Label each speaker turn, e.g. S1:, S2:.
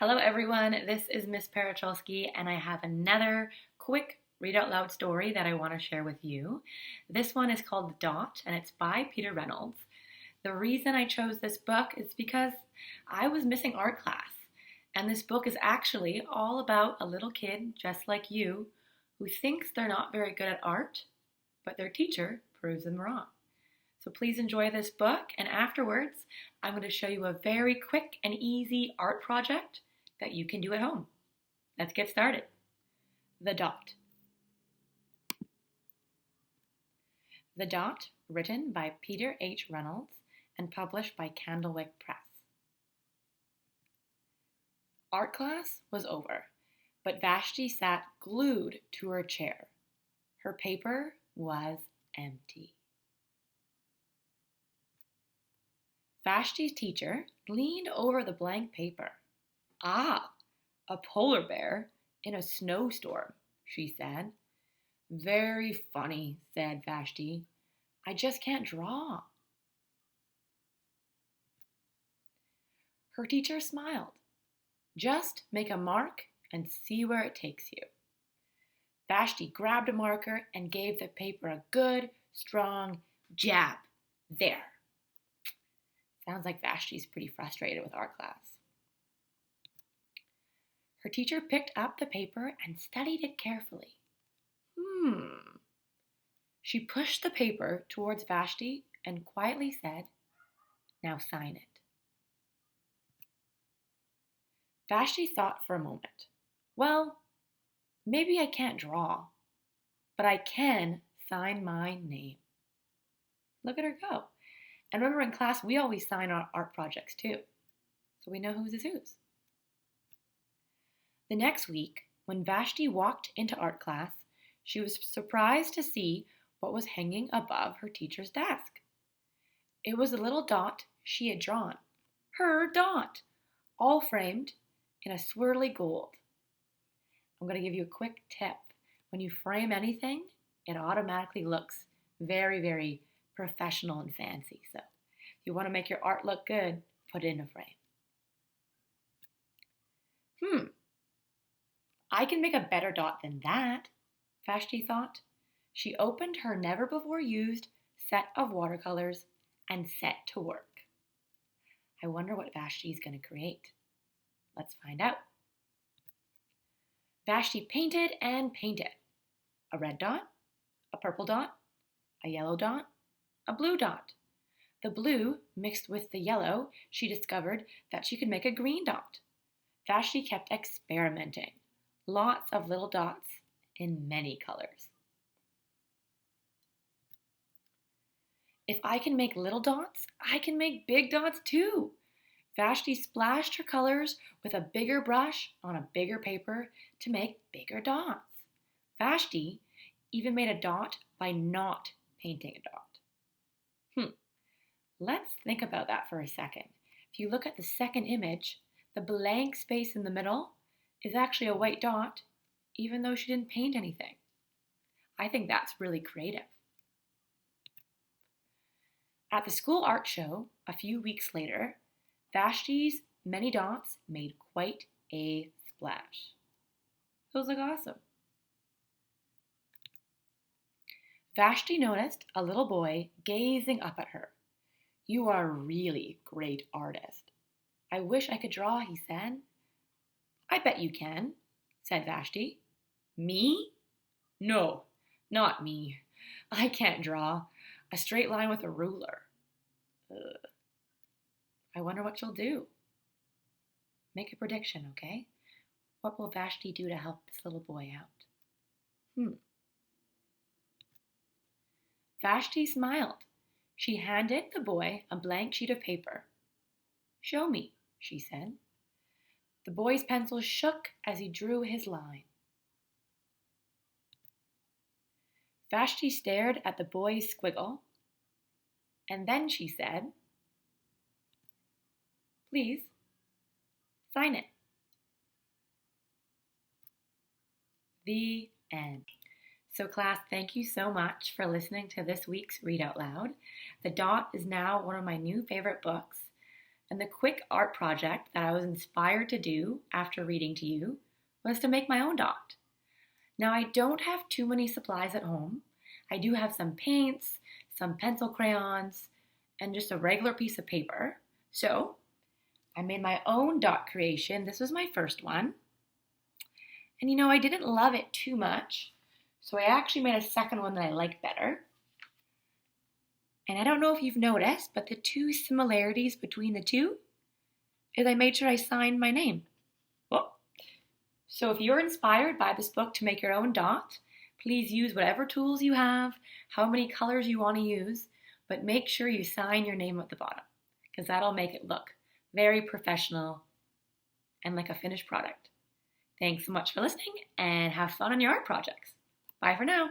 S1: Hello everyone, this is Ms.Paracholski and I have another quick read out loud story that I want to share with you. This one is called Dot and it's by Peter Reynolds. The reason I chose this book is because I was missing art class, and this book is actually all about a little kid just like you who thinks they're not very good at art, but their teacher proves them wrong. So please enjoy this book, and afterwards I'm going to show you a very quick and easy art project that you can do at home. Let's get started. The Dot. The Dot, written by Peter H. Reynolds and published by Candlewick Press. Art class was over, but Vashti sat glued to her chair. Her paper was empty. Vashti's teacher leaned over the blank paper. "Ah, a polar bear in a snowstorm," she said. "Very funny," said Vashti. "I just can't draw." Her teacher smiled. "Just make a mark and see where it takes you." Vashti grabbed a marker and gave the paper a good, strong jab. There. Sounds like Vashti's pretty frustrated with art class. Her teacher picked up the paper and studied it carefully. She pushed the paper towards Vashti and quietly said, "Now sign it." Vashti thought for a moment. "Well, maybe I can't draw, but I can sign my name." Look at her go. And remember, in class, we always sign our art projects too, so we know whose is whose. The next week, when Vashti walked into art class, she was surprised to see what was hanging above her teacher's desk. It was a little dot she had drawn. Her dot, all framed in a swirly gold. I'm going to give you a quick tip. When you frame anything, it automatically looks very, very professional and fancy. So if you want to make your art look good, put it in a frame. I can make a better dot than that, Vashti thought. She opened her never-before-used set of watercolors and set to work. I wonder what Vashti's going to create. Let's find out. Vashti painted and painted. A red dot, a purple dot, a yellow dot, a blue dot. The blue mixed with the yellow, she discovered that she could make a green dot. Vashti kept experimenting. Lots of little dots in many colors. If I can make little dots, I can make big dots too. Vashti splashed her colors with a bigger brush on a bigger paper to make bigger dots. Vashti even made a dot by not painting a dot. Let's think about that for a second. If you look at the second image, the blank space in the middle is actually a white dot, even though she didn't paint anything. I think that's really creative. At the school art show, a few weeks later, Vashti's many dots made quite a splash. Those look awesome. Vashti noticed a little boy gazing up at her. "You are a really great artist. I wish I could draw," he said. "I bet you can," said Vashti. "Me? No, not me. I can't draw a straight line with a ruler." I wonder what she'll do. Make a prediction, okay? What will Vashti do to help this little boy out? Vashti smiled. She handed the boy a blank sheet of paper. "Show me," she said. The boy's pencil shook as he drew his line. Vashti stared at the boy's squiggle, and then she said, "Please, sign it." The end. So class, thank you so much for listening to this week's Read Out Loud. The Dot is now one of my new favorite books, And the quick art project that I was inspired to do after reading to you was to make my own dot. Now, I don't have too many supplies at home. I do have some paints, some pencil crayons, and just a regular piece of paper. So, I made my own dot creation. This was my first one. And I didn't love it too much, so I actually made a second one that I liked better. And I don't know if you've noticed, but the two similarities between the two is I made sure I signed my name. Well, so if you're inspired by this book to make your own dot, please use whatever tools you have, how many colors you want to use, but make sure you sign your name at the bottom, because that'll make it look very professional and like a finished product. Thanks so much for listening, and have fun on your art projects. Bye for now.